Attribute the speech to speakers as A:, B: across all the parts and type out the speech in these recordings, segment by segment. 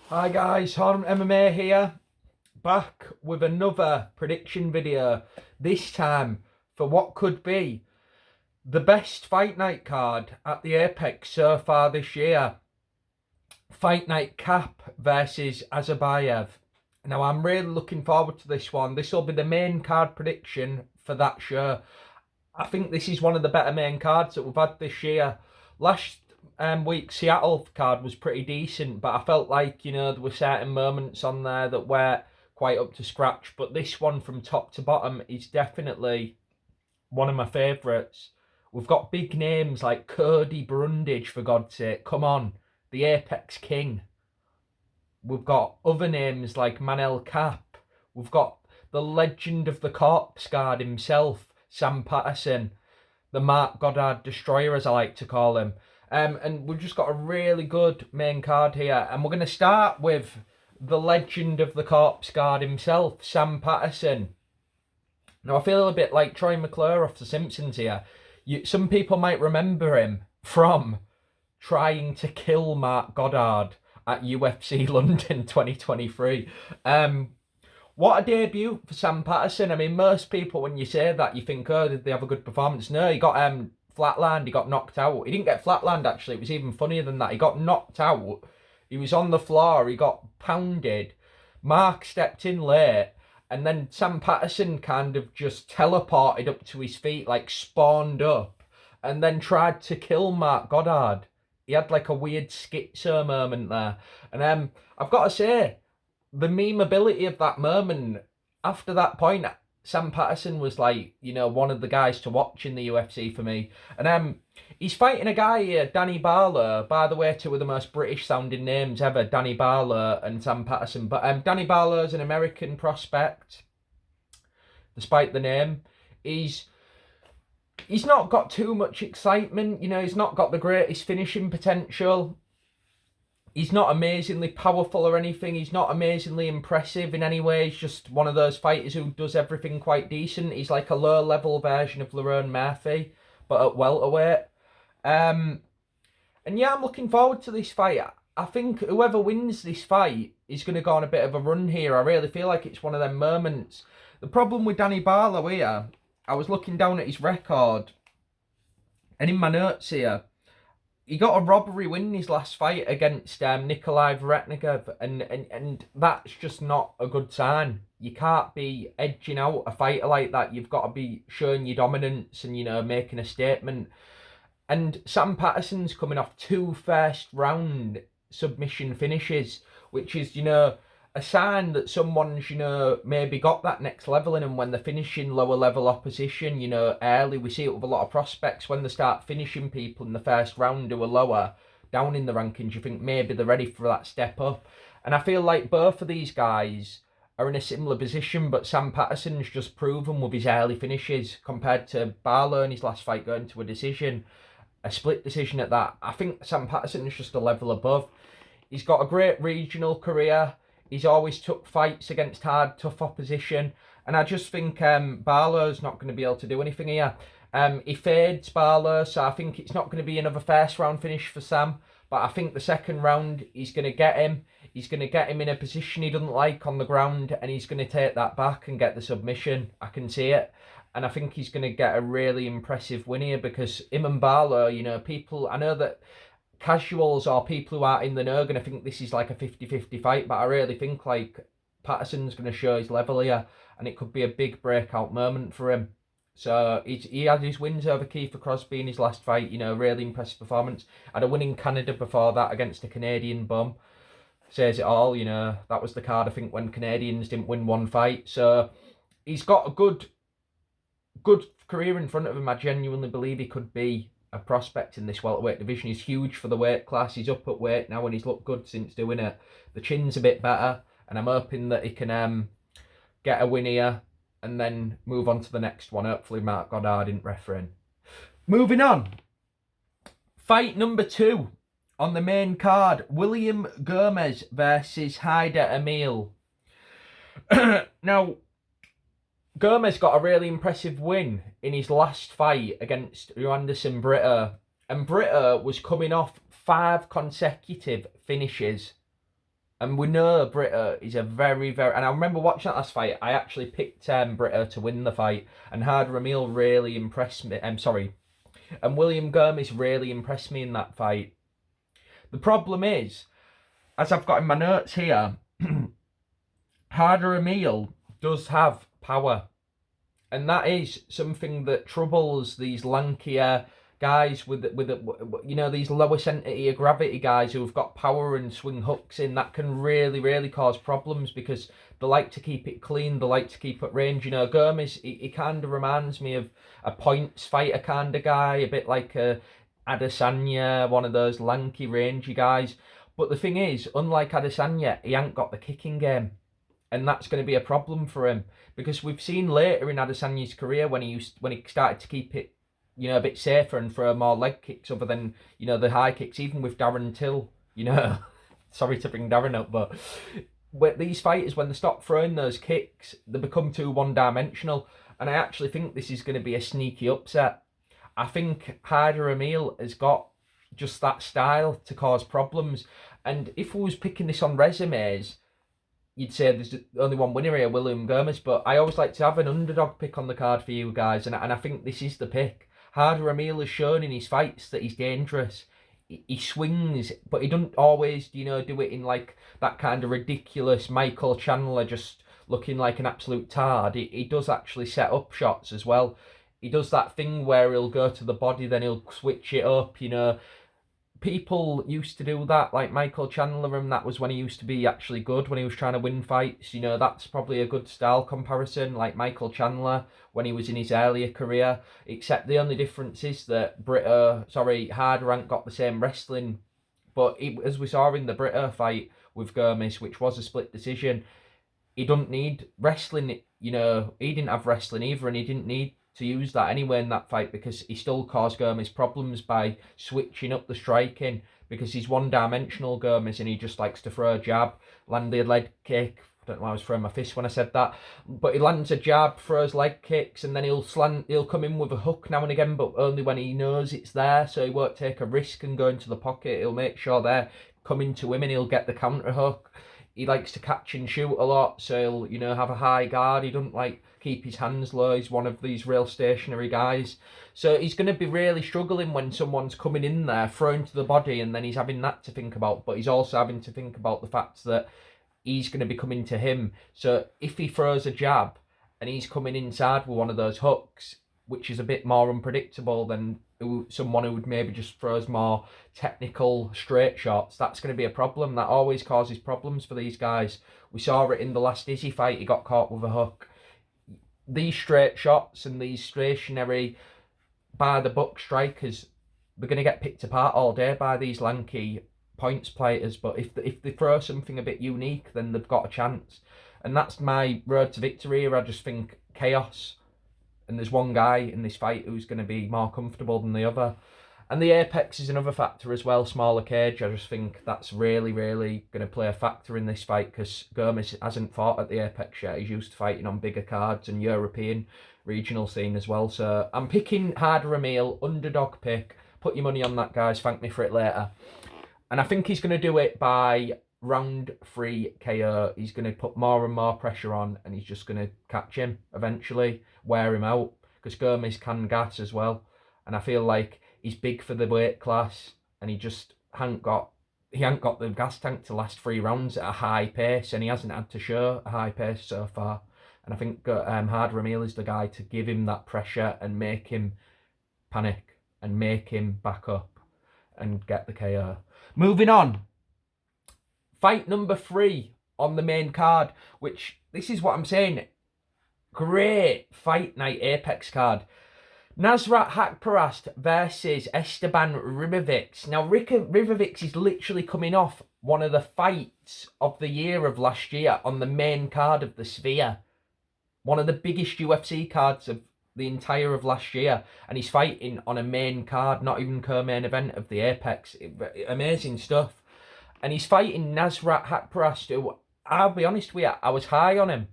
A: Hi guys, Harm MMA here, back with another prediction video, this time for what could be the best fight night card at the Apex so far this year. Fight night Kape versus Almabayev. Now I'm really looking forward to this one. This will be the main card prediction for that show. I think this is one of the better main cards that we've had this year. Last week Seattle card was pretty decent, but I felt like, there were certain moments on there that weren't quite up to scratch. But this one from top to bottom is definitely one of my favourites. We've got big names like Cody Brundage, for God's sake. Come on, the Apex King. We've got other names like Manel Kape. We've got the legend of the corpse guard himself, Sam Patterson, the Mark Goddard Destroyer, as I like to call him. And we've just got a really good main card here. And we're going to start with the legend of the corpse guard himself, Sam Patterson. Now, I feel a bit like Troy McClure off The Simpsons here. Some people might remember him from trying to kill Mark Goddard at UFC London 2023. What a debut for Sam Patterson. I mean, most people, when you say that, you think, oh, did they have a good performance? No, he got flatlined, he got knocked out. He didn't get flatlined, actually. It was even funnier than that. He got knocked out. He was on the floor. He got pounded. Mark stepped in late. And then Sam Patterson kind of just teleported up to his feet, like spawned up, and then tried to kill Mark Goddard. He had like a weird schizo moment there. And I've got to say, the memeability of that moment, after that point, Sam Patterson was like, one of the guys to watch in the UFC for me. And he's fighting a guy here, Danny Barlow. By the way, two of the most British sounding names ever, Danny Barlow and Sam Patterson. But Danny Barlow's an American prospect, despite the name. He's not got too much excitement, he's not got the greatest finishing potential. He's not amazingly powerful or anything. He's not amazingly impressive in any way. He's just one of those fighters who does everything quite decent. He's like a low-level version of Lerone Murphy, but at welterweight. And yeah, I'm looking forward to this fight. I think whoever wins this fight is going to go on a bit of a run here. I really feel like it's one of them moments. The problem with Danny Barlow here, I was looking down at his record, and in my notes here, he got a robbery win in his last fight against Nikolai Varetnikov, and that's just not a good sign. You can't be edging out a fighter like that. You've got to be showing your dominance and, making a statement. And Sam Patterson's coming off two first-round submission finishes, which is, a sign that someone's, maybe got that next level in them when they're finishing lower level opposition, early. We see it with a lot of prospects when they start finishing people in the first round who are lower down in the rankings. You think maybe they're ready for that step up. And I feel like both of these guys are in a similar position, but Sam Patterson's just proven with his early finishes compared to Barlow in his last fight going to a decision, a split decision at that. I think Sam Patterson is just a level above. He's got a great regional career. He's always took fights against hard, tough opposition. And I just think Barlow's not going to be able to do anything here. He fades Barlow, so I think it's not going to be another first round finish for Sam. But I think the second round, he's going to get him. He's going to get him in a position he doesn't like on the ground, and he's going to take that back and get the submission. I can see it. And I think he's going to get a really impressive win here, because him and Barlow, people, I know that casuals or people who aren't in the know are going to think this is like a 50-50 fight, but I really think like Patterson's going to show his level here, and it could be a big breakout moment for him. So he had his wins over Kiefer Crosby in his last fight, really impressive performance. Had a win in Canada before that against a Canadian bum. Says it all, that was the card I think when Canadians didn't win one fight. So he's got a good career in front of him. I genuinely believe he could be a prospect in this welterweight division. He's huge for the weight class. He's up at weight now and he's looked good since doing it. The chin's a bit better, and I'm hoping that he can get a win here and then move on to the next one. Hopefully Mark Goddard isn't refereeing. Moving on. Fight number 2 on the main card. William Gomez versus Haider Emil. Now, Gomez got a really impressive win in his last fight against Anderson Brito. And Brito was coming off 5 consecutive finishes. And we know Britta is a very, very... And I remember watching that last fight, I actually picked Britta to win the fight. And Hard Ramil really impressed me. I'm sorry. And William Gomez really impressed me in that fight. The problem is, as I've got in my notes here, Harder Ramil does have power. And that is something that troubles these lankier guys with you know, these lower centre of gravity guys who've got power and swing hooks in. That can really cause problems because they like to keep it clean, they like to keep it range. You know, Gomez, he kind of reminds me of a points fighter kind of guy, a bit like a Adesanya, one of those lanky, rangy guys. But the thing is, unlike Adesanya, he ain't got the kicking game. And that's going to be a problem for him because we've seen later in Adesanya's career when he started to keep it, you know, a bit safer and throw more leg kicks other than, you know, the high kicks, even with Darren Till, you know. Sorry to bring Darren up, but these fighters, when they stop throwing those kicks, they become too one-dimensional. And I actually think this is going to be a sneaky upset. I think Haider Emil has got just that style to cause problems. And if we was picking this on resumes, you'd say there's only one winner here, William Gomez, but I always like to have an underdog pick on the card for you guys, and I think this is the pick. Harder Emil has shown in his fights that he's dangerous. He swings, but he doesn't always, you know, do it in like that kind of ridiculous Michael Chandler just looking like an absolute tard. He does actually set up shots as well. He does that thing where he'll go to the body, then he'll switch it up, you know. People used to do that, like Michael Chandler, and that was when he used to be actually good, when he was trying to win fights. You know, that's probably a good style comparison, like Michael Chandler when he was in his earlier career. Except the only difference is that Harder ain't got the same wrestling. But as we saw in the Britta fight with Gomez, which was a split decision, he doesn't need wrestling. You know, he didn't have wrestling either, and he didn't need to use that anyway in that fight because he still caused Gomez problems by switching up the striking because he's one-dimensional, Gomez, and he just likes to throw a jab, land a leg kick. I don't know why I was throwing my fist when I said that, but he lands a jab, throws leg kicks, and then he'll come in with a hook now and again, but only when he knows it's there, so he won't take a risk and go into the pocket. He'll make sure they're coming to him and he'll get the counter hook. He likes to catch and shoot a lot, so he'll, you know, have a high guard. He doesn't like keep his hands low. He's one of these real stationary guys. So he's going to be really struggling when someone's coming in there, thrown to the body, and then he's having that to think about. But he's also having to think about the fact that he's going to be coming to him. So if he throws a jab and he's coming inside with one of those hooks, which is a bit more unpredictable than someone who would maybe just throws more technical straight shots, that's going to be a problem. That always causes problems for these guys. We saw it in the last Izzy fight, he got caught with a hook. These straight shots and these stationary by the book strikers, they're going to get picked apart all day by these lanky points players. But if they throw something a bit unique, then they've got a chance. And that's my road to victory here. I just think chaos. And there's one guy in this fight who's going to be more comfortable than the other. And the apex is another factor as well, smaller cage. I just think that's really going to play a factor in this fight because Gomez hasn't fought at the apex yet. He's used to fighting on bigger cards and European regional scene as well. So I'm picking Harder Emil, underdog pick. Put your money on that, guys. Thank me for it later. And I think he's going to do it by round 3 KO. He's going to put more and more pressure on and he's just going to catch him eventually, wear him out, because Gomez can gas as well. And I feel like he's big for the weight class and he just hasn't got the gas tank to last 3 rounds at a high pace, and he hasn't had to show a high pace so far. And I think Harder Emil is the guy to give him that pressure and make him panic and make him back up and get the KO. Moving on. Fight number 3 on the main card, which, this is what I'm saying, great fight night Apex card. Nasrat Hakparast versus Esteban Ribovics. Now, Ribovics is literally coming off one of the fights of the year of last year on the main card of the Sphere. One of the biggest UFC cards of the entire of last year. And he's fighting on a main card, not even co-main event of the Apex. Amazing stuff. And he's fighting Nasrat Hakparast, who, I'll be honest with you, I was high on him.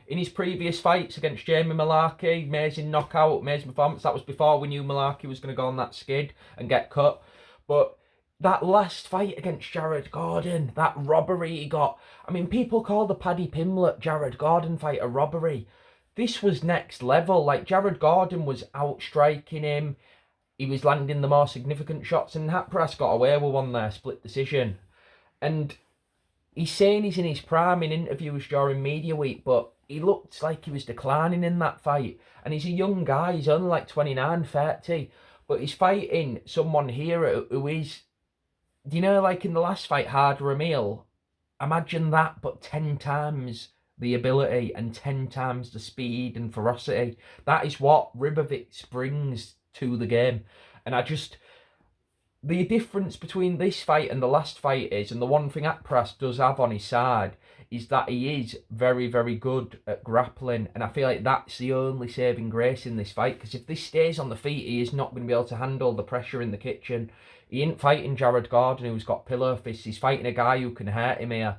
A: In his previous fights against Jamie Malarkey, amazing knockout, amazing performance. That was before we knew Malarkey was going to go on that skid and get cut. But that last fight against Jared Gordon, that robbery he got. I mean, people call the Paddy Pimblett Jared Gordon fight a robbery. This was next level. Like, Jared Gordon was outstriking him. He was landing the more significant shots, and Hapras got away with one there, split decision. And he's saying he's in his prime in interviews during media week, but he looked like he was declining in that fight. And he's a young guy, he's only like 29, 30, but he's fighting someone here who is, you know, like in the last fight, Hard Ramil, imagine that, but 10 times the ability and 10 times the speed and ferocity. That is what Ribovich brings to the game. And the difference between this fight and the last fight is, and the one thing Hapras does have on his side, is that he is very, very good at grappling. And I feel like that's the only saving grace in this fight, because if this stays on the feet, he is not going to be able to handle the pressure in the kitchen. He ain't fighting Jared Gordon, who's got pillow fists. He's fighting a guy who can hurt him here,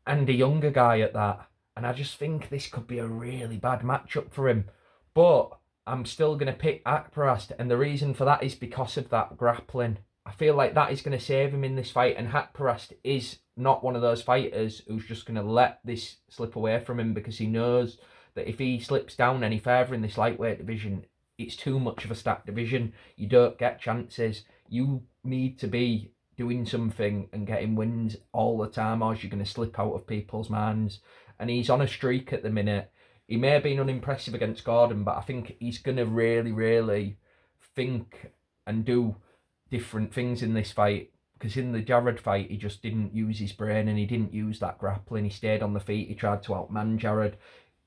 A: and a younger guy at that. And I just think this could be a really bad matchup for him. But I'm still going to pick Hapras, and the reason for that is because of that grappling. I feel like that is going to save him in this fight, and Hapras is not one of those fighters who's just going to let this slip away from him, because he knows that if he slips down any further in this lightweight division, it's too much of a stacked division. You don't get chances. You need to be doing something and getting wins all the time, or you're going to slip out of people's minds. And he's on a streak at the minute. He may have been unimpressive against Gordon, but I think he's going to really, really think and do different things in this fight. Because in the Jared fight, he just didn't use his brain, and he didn't use that grappling. He stayed on the feet. He tried to outman Jared.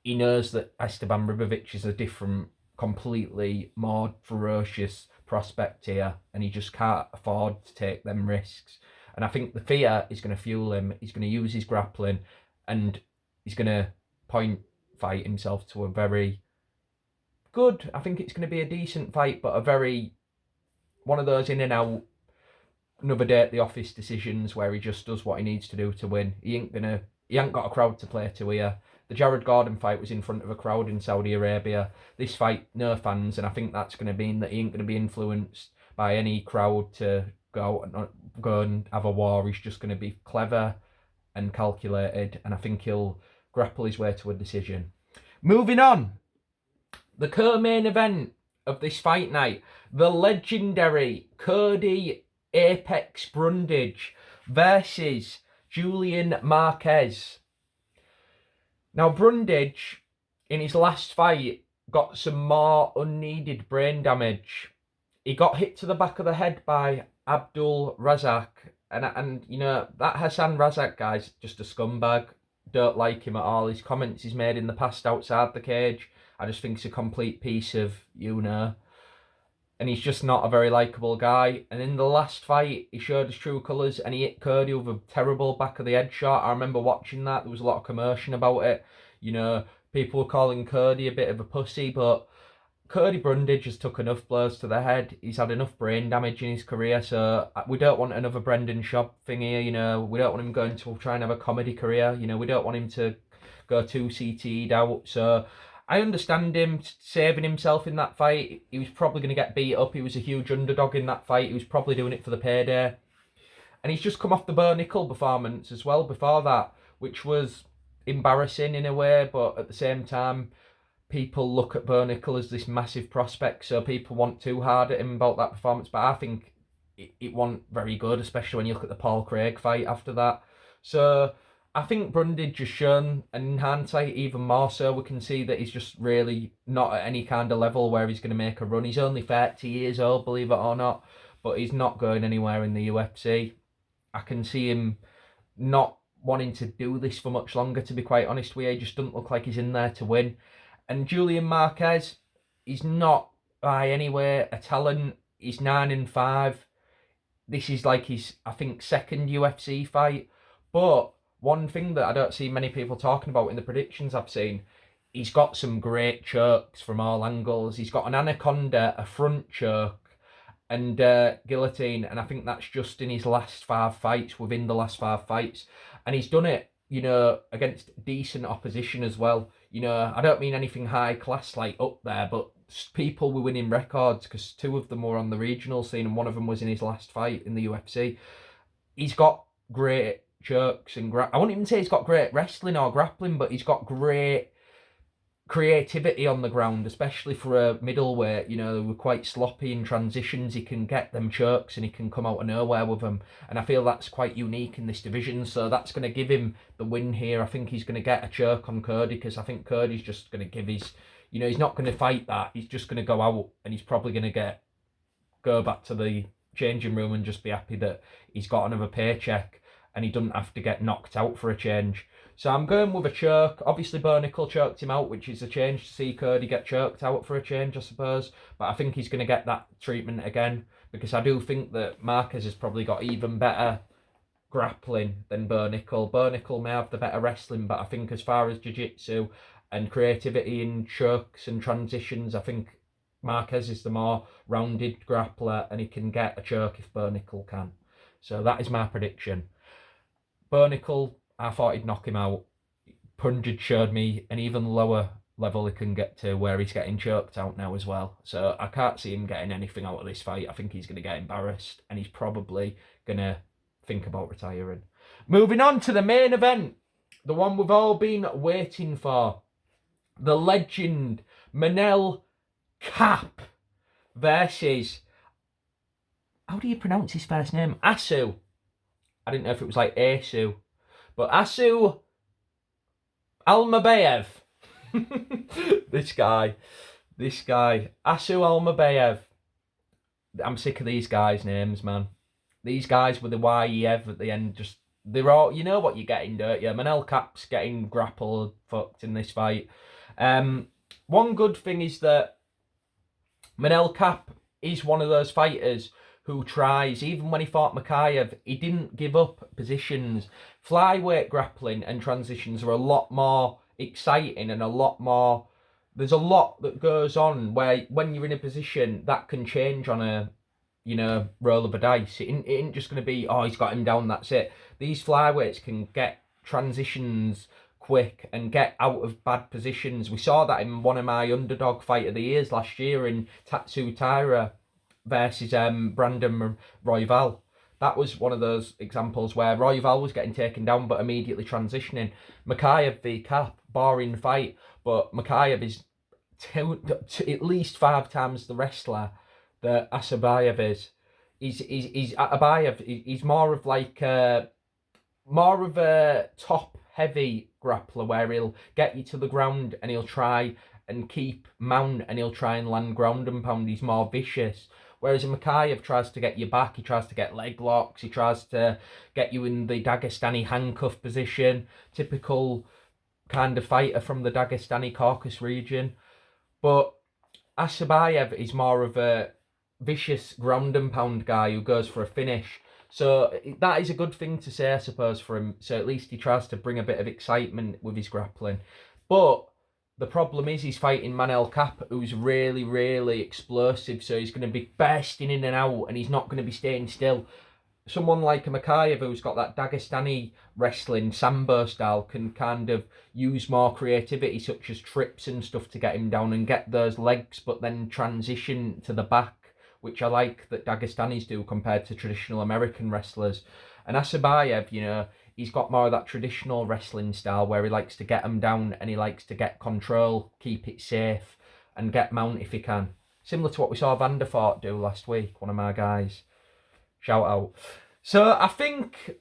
A: He knows that Esteban Ribovich is a different, completely more ferocious prospect here, and he just can't afford to take them risks. And I think the fear is going to fuel him. He's going to use his grappling, and he's going to fight himself to a very good, I think it's going to be a decent fight, but a very, one of those in and out, another day at the office decisions where he just does what he needs to do to win. He ain't got a crowd to play to here. The Jared Gordon fight was in front of a crowd in Saudi Arabia. This fight, no fans, and I think that's going to mean that he ain't going to be influenced by any crowd to go and have a war. He's just going to be clever and calculated, and I think he'll grapple his way to a decision. Moving on, the co-main event of this fight night, the legendary Cody Apex Brundage versus Julian Marquez. Now, Brundage, in his last fight, got some more unneeded brain damage. He got hit to the back of the head by Abdul Razak, and you know, that Hassan Razak guy's just a scumbag. Don't like him at all. His comments he's made in the past outside the cage, I just think it's a complete piece of, you know, and he's just not a very likeable guy. And in the last fight, he showed his true colours, and he hit Cody with a terrible back of the head shot. I remember watching that. There was a lot of commotion about it. You know, people were calling Cody a bit of a pussy, but Cody Brundage has took enough blows to the head. He's had enough brain damage in his career, so we don't want another Brendan Schaub thing here, you know. We don't want him going to try and have a comedy career, you know. We don't want him to go too CT'd out. So I understand him saving himself in that fight. He was probably going to get beat up. He was a huge underdog in that fight. He was probably doing it for the payday. And he's just come off the Bo Nickel performance as well before that, which was embarrassing in a way, but at the same time, people look at Bo Nickel as this massive prospect, so people want too hard at him about that performance. But I think it wasn't very good, especially when you look at the Paul Craig fight after that. So I think Brundage has shown, and in hindsight even more so, we can see that he's just really not at any kind of level where he's going to make a run. He's only 30 years old, believe it or not, but he's not going anywhere in the UFC. I can see him not wanting to do this for much longer, to be quite honest with you. He just doesn't look like he's in there to win. And Julian Marquez, he's not by any way a talent. He's 9-5. This is like his, I think, second UFC fight. But one thing that I don't see many people talking about in the predictions I've seen, he's got some great chokes from all angles. He's got an anaconda, a front choke, and guillotine. And I think that's just in his last 5 fights, within the last 5 fights. And he's done it, you know, against decent opposition as well. you know, I don't mean anything high class like up there, but people were winning records because 2 of them were on the regional scene and one of them was in his last fight in the UFC. He's got great jerks and I wouldn't even say he's got great wrestling or grappling, but he's got great creativity on the ground, especially for a middleweight. You know, they were quite sloppy in transitions. He can get them jerks and he can come out of nowhere with them. And I feel that's quite unique in this division. So that's going to give him the win here. I think he's going to get a jerk on Curdy because I think Curdy's just going to give his, you know, he's not going to fight that. He's just going to go out and he's probably going to go back to the changing room and just be happy that he's got another paycheck and he doesn't have to get knocked out for a change. So I'm going with a choke. Obviously, Burnicle choked him out, which is a change to see Curdy get choked out for a change, I suppose. But I think he's going to get that treatment again because I do think that Marquez has probably got even better grappling than Burnicle. Burnicle may have the better wrestling, but I think as far as jiu-jitsu and creativity in chokes and transitions, I think Marquez is the more rounded grappler and he can get a choke if Burnicle can. So that is my prediction. Burnicle, I thought he'd knock him out. Punjab showed me an even lower level he can get to where he's getting choked out now as well. So I can't see him getting anything out of this fight. I think he's going to get embarrassed and he's probably going to think about retiring. Moving on to the main event, the one we've all been waiting for. The legend Manel Kape versus, how do you pronounce his first name? Asu. I didn't know if it was like Asu. But Asu Almabayev. This guy. Asu Almabayev. I'm sick of these guys' names, man. These guys with the Y-E-V at the end, just, they're all, you know what you're getting, don't you? Manel Kape's getting grappled, fucked in this fight. One good thing is that Manel Kape is one of those fighters who tries, even when he fought Makayev, he didn't give up positions. Flyweight grappling and transitions are a lot more exciting and a lot more, there's a lot that goes on where when you're in a position that can change on a, you know, roll of a dice. It ain't just going to be, oh, he's got him down, that's it. These flyweights can get transitions quick and get out of bad positions. We saw that in one of my underdog fight of the years last year in Tatsu Taira versus Brandon Royval. That was one of those examples where Royval was getting taken down but immediately transitioning. Makayev v Kape, boring fight, but Makayev is at least 5 times the wrestler that Almabayev is. He's Almabayev. He's more of like more of a top heavy grappler where he'll get you to the ground and he'll try and keep mount and he'll try and land ground and pound. He's more vicious. Whereas Makayev tries to get you back, he tries to get leg locks, he tries to get you in the Dagestani handcuff position, typical kind of fighter from the Dagestani Caucasus region. But Almabayev is more of a vicious ground and pound guy who goes for a finish. So that is a good thing to say, I suppose, for him. So at least he tries to bring a bit of excitement with his grappling. But the problem is he's fighting Manel Kape, who's really, really explosive. So he's going to be bursting in and out and he's not going to be staying still. Someone like a Makayev who's got that Dagestani wrestling sambo style can kind of use more creativity, such as trips and stuff, to get him down and get those legs, but then transition to the back, which I like that Dagestanis do compared to traditional American wrestlers. And Almabayev, you know, he's got more of that traditional wrestling style where he likes to get them down and he likes to get control, keep it safe, and get mount if he can. Similar to what we saw Van der Voort do last week, one of my guys. Shout out. So I think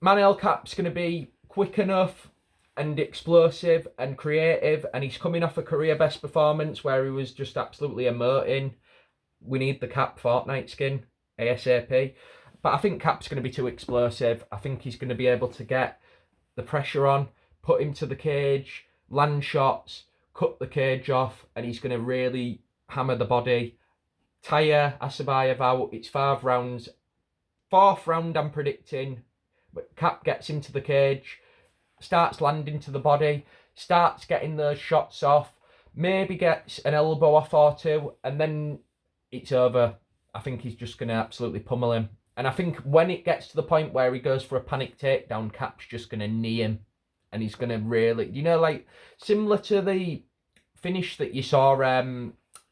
A: Manel Kape's going to be quick enough and explosive and creative, and he's coming off a career best performance where he was just absolutely emoting. We need the Kape Fortnite skin ASAP. But I think Kape's going to be too explosive. I think he's going to be able to get the pressure on, put him to the cage, land shots, cut the cage off, and he's going to really hammer the body. Tire Almabayev out. It's 5 rounds. 4th round I'm predicting, but Kape gets him to the cage, starts landing to the body, starts getting those shots off, maybe gets an elbow off or 2, and then it's over. I think he's just going to absolutely pummel him. And I think when it gets to the point where he goes for a panic takedown, Kape's just going to knee him and he's going to really, you know, like similar to the finish that you saw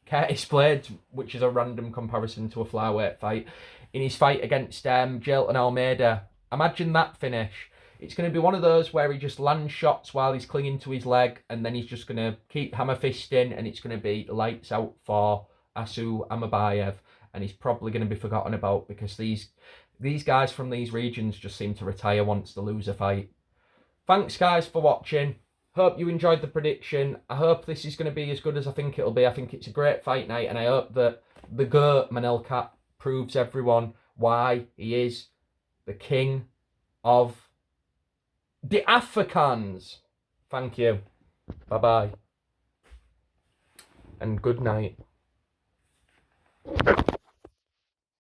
A: Curtis Blades, which is a random comparison to a flyweight fight, in his fight against Jailton Almeida. Imagine that finish. It's going to be one of those where he just lands shots while he's clinging to his leg, and then he's just going to keep hammer fisting, and it's going to be lights out for Asu Almabayev, and he's probably going to be forgotten about because these guys from these regions just seem to retire once they lose a fight. Thanks, guys, for watching. Hope you enjoyed the prediction. I hope this is going to be as good as I think it'll be. I think it's a great fight night, and I hope that the GOAT, Manel Kape, proves everyone why he is the king of the Africans. Thank you. Bye-bye. And good night.